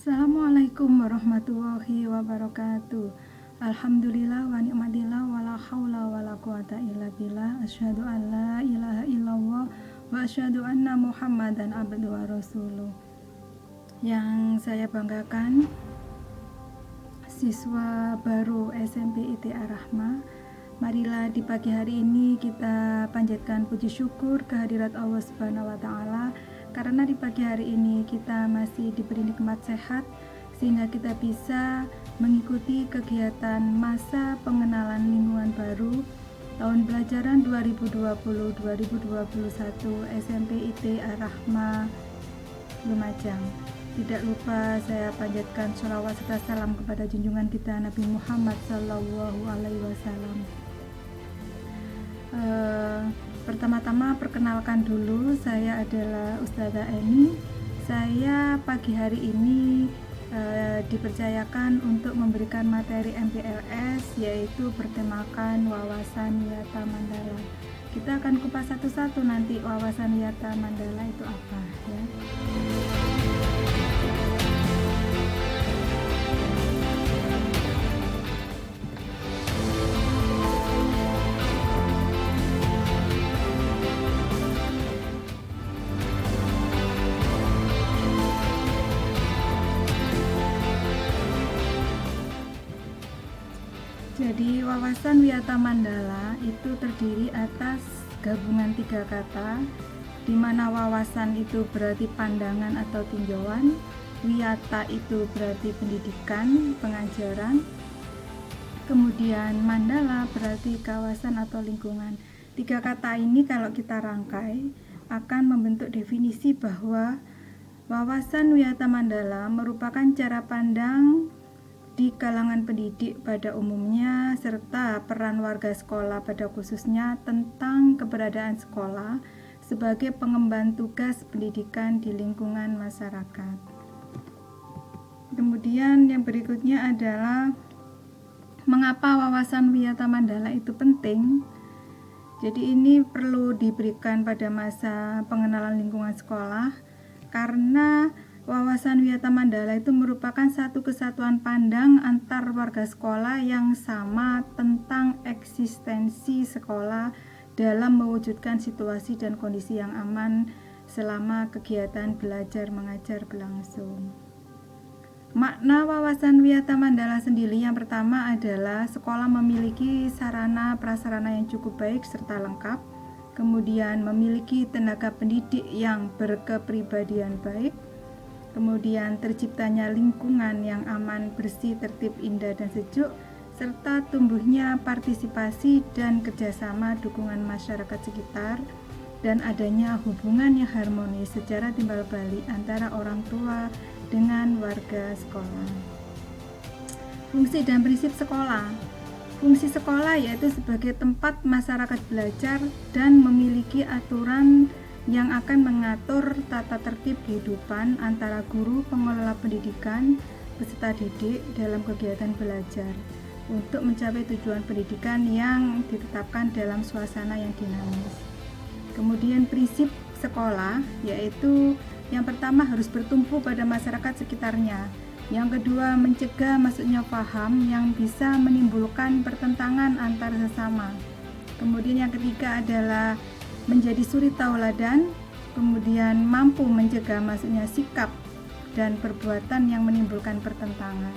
Assalamualaikum warahmatullahi wabarakatuh. Alhamdulillah wa ni'matillah wa la haula wa la quwata illa billah. Asyhadu an la ilaha illallah wa asyhadu anna Muhammadan abduhu wa rasuluh. Yang saya banggakan, siswa baru SMP IT Ar-Rahma, marilah di pagi hari ini kita panjatkan puji syukur kehadirat Allah Subhanahu wa taala karena di pagi hari ini kita masih diberi nikmat sehat sehingga kita bisa mengikuti kegiatan masa pengenalan lingkungan baru tahun pelajaran 2020-2021 SMP IT Ar-Rahma Lumajang. Tidak lupa saya panjatkan sholawat serta salam kepada junjungan kita Nabi Muhammad Sallallahu Alaihi Wasallam. Pertama-tama perkenalkan dulu, saya adalah Ustazah Eni. Saya pagi hari ini dipercayakan untuk memberikan materi MPLS, yaitu bertemakan wawasan wiyata Mandala. Kita akan kupas satu-satu nanti wawasan wiyata Mandala itu apa ya. Jadi wawasan wiyata Mandala itu terdiri atas gabungan 3 kata, di mana wawasan itu berarti pandangan atau tinjauan, wiyata itu berarti pendidikan, pengajaran, kemudian Mandala berarti kawasan atau lingkungan. 3 kata ini kalau kita rangkai akan membentuk definisi bahwa wawasan wiyata Mandala merupakan cara pandang di kalangan pendidik pada umumnya serta peran warga sekolah pada khususnya tentang keberadaan sekolah sebagai pengemban tugas pendidikan di lingkungan masyarakat. Kemudian yang berikutnya adalah mengapa wawasan wiyata Mandala itu penting. Jadi ini perlu diberikan pada masa pengenalan lingkungan sekolah karena wawasan wiyata Mandala itu merupakan satu kesatuan pandang antar warga sekolah yang sama tentang eksistensi sekolah dalam mewujudkan situasi dan kondisi yang aman selama kegiatan belajar mengajar berlangsung. Makna wawasan wiyata Mandala sendiri yang pertama adalah sekolah memiliki sarana prasarana yang cukup baik serta lengkap, kemudian memiliki tenaga pendidik yang berkepribadian baik, kemudian terciptanya lingkungan yang aman, bersih, tertib, indah, dan sejuk, serta tumbuhnya partisipasi dan kerjasama dukungan masyarakat sekitar, dan adanya hubungan yang harmonis secara timbal balik antara orang tua dengan warga sekolah. Fungsi dan prinsip sekolah. Fungsi sekolah yaitu sebagai tempat masyarakat belajar dan memiliki aturan yang akan mengatur tata tertib kehidupan antara guru, pengelola pendidikan, peserta didik dalam kegiatan belajar untuk mencapai tujuan pendidikan yang ditetapkan dalam suasana yang dinamis. Kemudian prinsip sekolah yaitu yang pertama harus bertumpu pada masyarakat sekitarnya. Yang kedua mencegah masuknya paham yang bisa menimbulkan pertentangan antar sesama. Kemudian yang ketiga adalah menjadi suri tauladan, kemudian mampu mencegah masuknya sikap dan perbuatan yang menimbulkan pertentangan.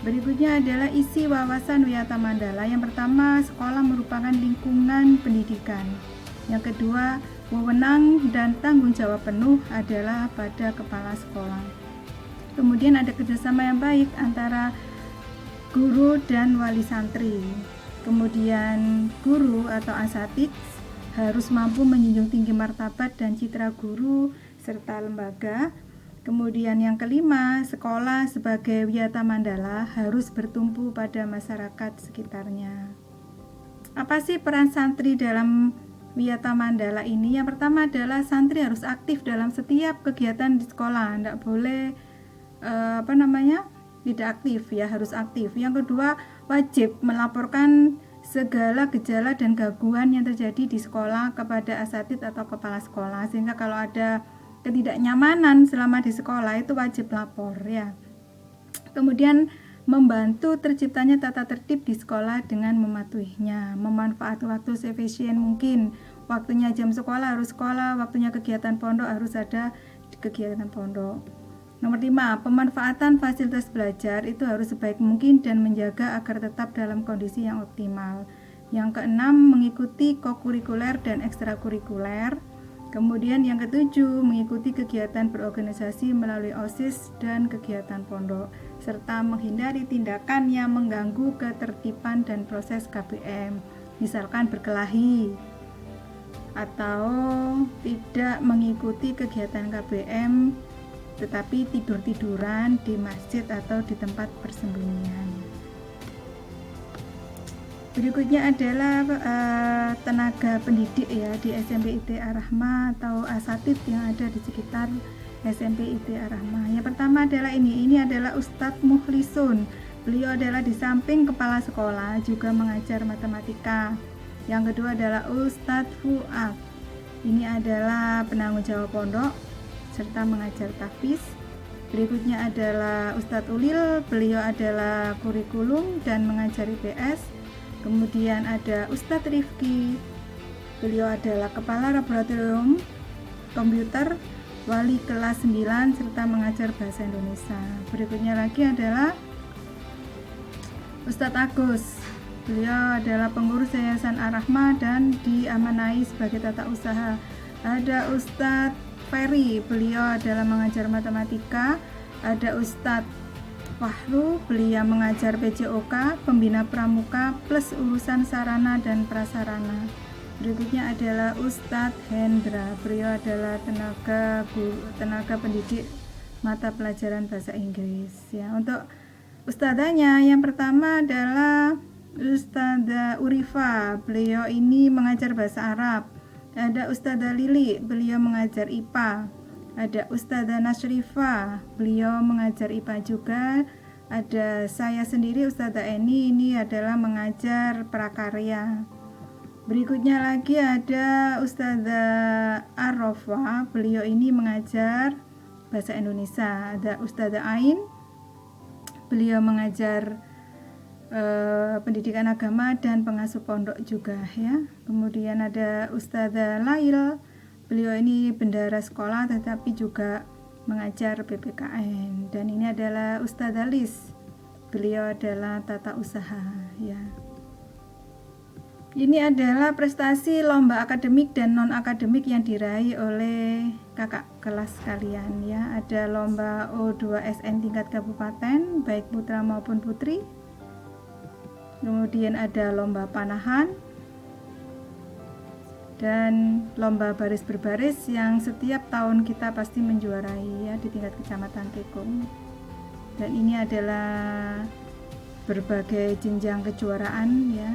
Berikutnya adalah isi wawasan wiyata Mandala. Yang pertama, sekolah merupakan lingkungan pendidikan. Yang kedua, wewenang dan tanggung jawab penuh adalah pada kepala sekolah. Kemudian ada kerjasama yang baik antara guru dan wali santri. Kemudian guru atau asatidz harus mampu menjunjung tinggi martabat dan citra guru serta lembaga. Kemudian yang kelima, sekolah sebagai wiyata Mandala harus bertumpu pada masyarakat sekitarnya. Apa sih peran santri dalam wiyata Mandala ini? Yang pertama adalah santri harus aktif dalam setiap kegiatan di sekolah, tidak boleh tidak aktif ya, harus aktif. Yang kedua, wajib melaporkan segala gejala dan gangguan yang terjadi di sekolah kepada asatidz atau kepala sekolah, sehingga kalau ada ketidaknyamanan selama di sekolah itu wajib lapor ya. Kemudian membantu terciptanya tata tertib di sekolah dengan mematuhinya, memanfaatkan waktu seefisien mungkin. Waktunya jam sekolah harus sekolah, waktunya kegiatan pondok harus ada kegiatan pondok. Nomor 5, pemanfaatan fasilitas belajar itu harus sebaik mungkin dan menjaga agar tetap dalam kondisi yang optimal. Yang keenam, mengikuti kokurikuler dan ekstrakurikuler. Kemudian yang ketujuh, mengikuti kegiatan berorganisasi melalui OSIS dan kegiatan pondok, serta menghindari tindakan yang mengganggu ketertiban dan proses KBM, misalkan berkelahi atau tidak mengikuti kegiatan KBM tetapi tidur-tiduran di masjid atau di tempat persembunyian. Berikutnya adalah tenaga pendidik ya di SMP IT Ar-Rahmah atau asatid yang ada di sekitar SMP IT Ar-Rahmah. Yang pertama adalah ini adalah Ustadz Mukhlisun. Beliau adalah di samping kepala sekolah juga mengajar matematika. Yang kedua adalah Ustadz Fuad. Ini adalah penanggung jawab pondok serta mengajar tahfiz. Berikutnya adalah Ustadz Ulil. Beliau adalah kurikulum dan mengajar IPS. Kemudian ada Ustadz Rifki, beliau adalah kepala laboratorium komputer, wali kelas 9 serta mengajar bahasa Indonesia. Berikutnya lagi adalah Ustadz Agus, beliau adalah pengurus Yayasan Ar-Rahmah dan diamanai sebagai tata usaha. Ada Ustadz Ferry, beliau adalah mengajar matematika. Ada Ustadz Wahru, beliau mengajar PJOK, pembina pramuka plus urusan sarana dan prasarana. Berikutnya adalah Ustadz Hendra, beliau adalah tenaga pendidik mata pelajaran bahasa Inggris ya. Untuk ustadzanya yang pertama adalah Ustadzah Urifa, beliau ini mengajar bahasa Arab. Ada Ustadzah Lili, beliau mengajar IPA. Ada Ustadzah Nasrifah, beliau mengajar IPA juga. Ada saya sendiri Ustadzah Eni, ini adalah mengajar prakarya. Berikutnya lagi ada Ustadzah Arrofa, beliau ini mengajar bahasa Indonesia. Ada Ustadzah Ain, beliau mengajar pendidikan agama dan pengasuh pondok juga ya. Kemudian ada Ustadzah Lail, beliau ini bendahara sekolah tetapi juga mengajar PPKN. Dan ini adalah Ustadzah Lis, beliau adalah tata usaha ya. Ini adalah prestasi lomba akademik dan non akademik yang diraih oleh kakak kelas kalian ya. Ada lomba O2SN tingkat kabupaten baik putra maupun putri. Kemudian ada lomba panahan dan lomba baris berbaris yang setiap tahun kita pasti menjuarai ya di tingkat kecamatan Tekung. Dan ini adalah berbagai jenjang kejuaraan ya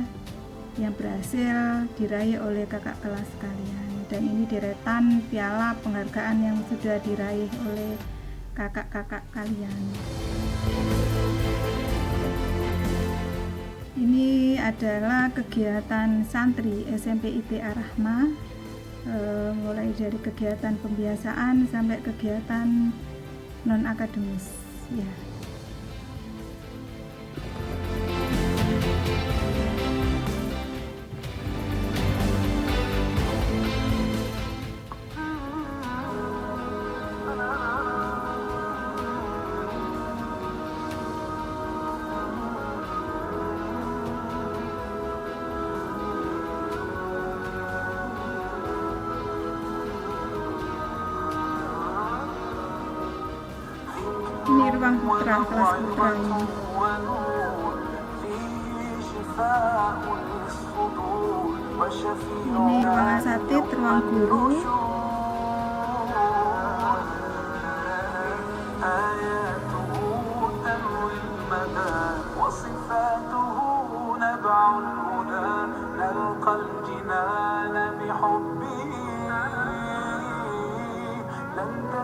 yang berhasil diraih oleh kakak kelas kalian. Dan ini deretan piala penghargaan yang sudah diraih oleh kakak-kakak kalian. Ini adalah kegiatan santri SMP IT Ar-Rahmah, mulai dari kegiatan pembiasaan sampai kegiatan non akademis ya. Ini ruang putra, kelas putra ini. Ini ruang asatid, ruang guru.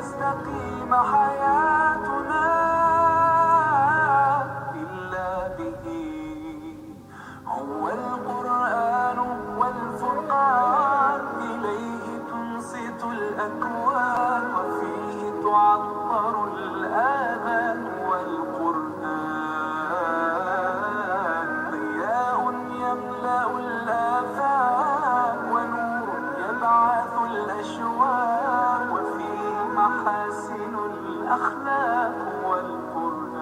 تستقيم حياتنا إلا به هو القرآن والفرقان إليه تنصت الأخلاق والقرآن.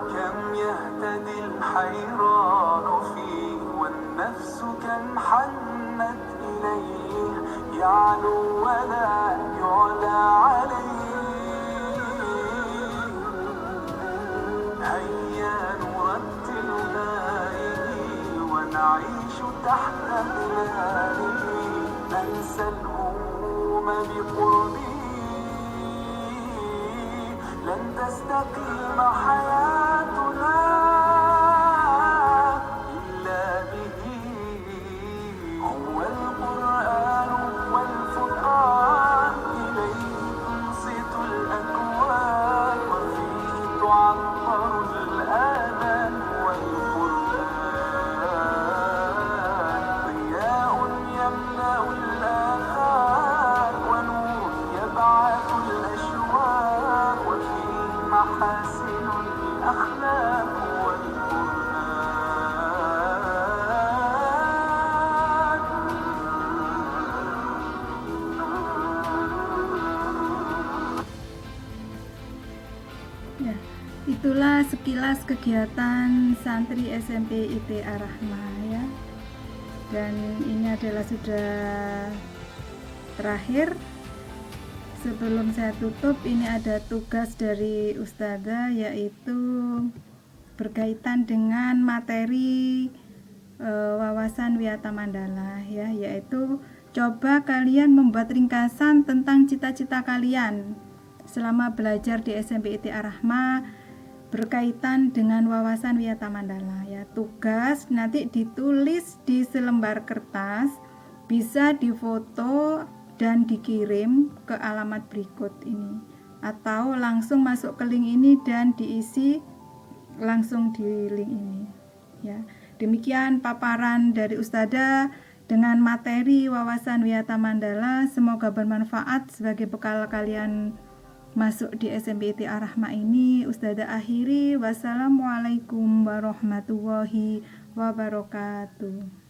كم يهتدي الحيران فيه والنفس كم حنت إليه، يعلو ولا يعلى عليه. هيا نرتل نائه ونعيش تحت ظلاله، ننسى الهموم بقربه، لن تستقيم حياتنا إلا به. هو القرآن والفرقان، إليه تنصت الأكوان، وفيه تعطر الآذان والقرآن. ضياء يملأ الآفاق ونور يبعث الأشواق، وفيه محاسن الأخلاق والقرآن. Ya, itulah sekilas kegiatan santri SMP IT Ar-Rahmah ya. Dan ini adalah sudah terakhir. Sebelum saya tutup, ini ada tugas dari Ustazah, yaitu berkaitan dengan materi wawasan Wiyata Mandala ya, yaitu coba kalian membuat ringkasan tentang cita-cita kalian selama belajar di SMP IT Ar-Rahmah berkaitan dengan wawasan Wiyata Mandala ya. Tugas nanti ditulis di selembar kertas, bisa difoto dan dikirim ke alamat berikut ini, atau langsung masuk ke link ini dan diisi langsung di link ini ya. Demikian paparan dari Ustazah dengan materi wawasan Wiyata Mandala. Semoga bermanfaat sebagai bekal kalian masuk di SMP IT Ar-Rahmah ini. Ustazah akhiri, wassalamualaikum warahmatullahi wabarakatuh.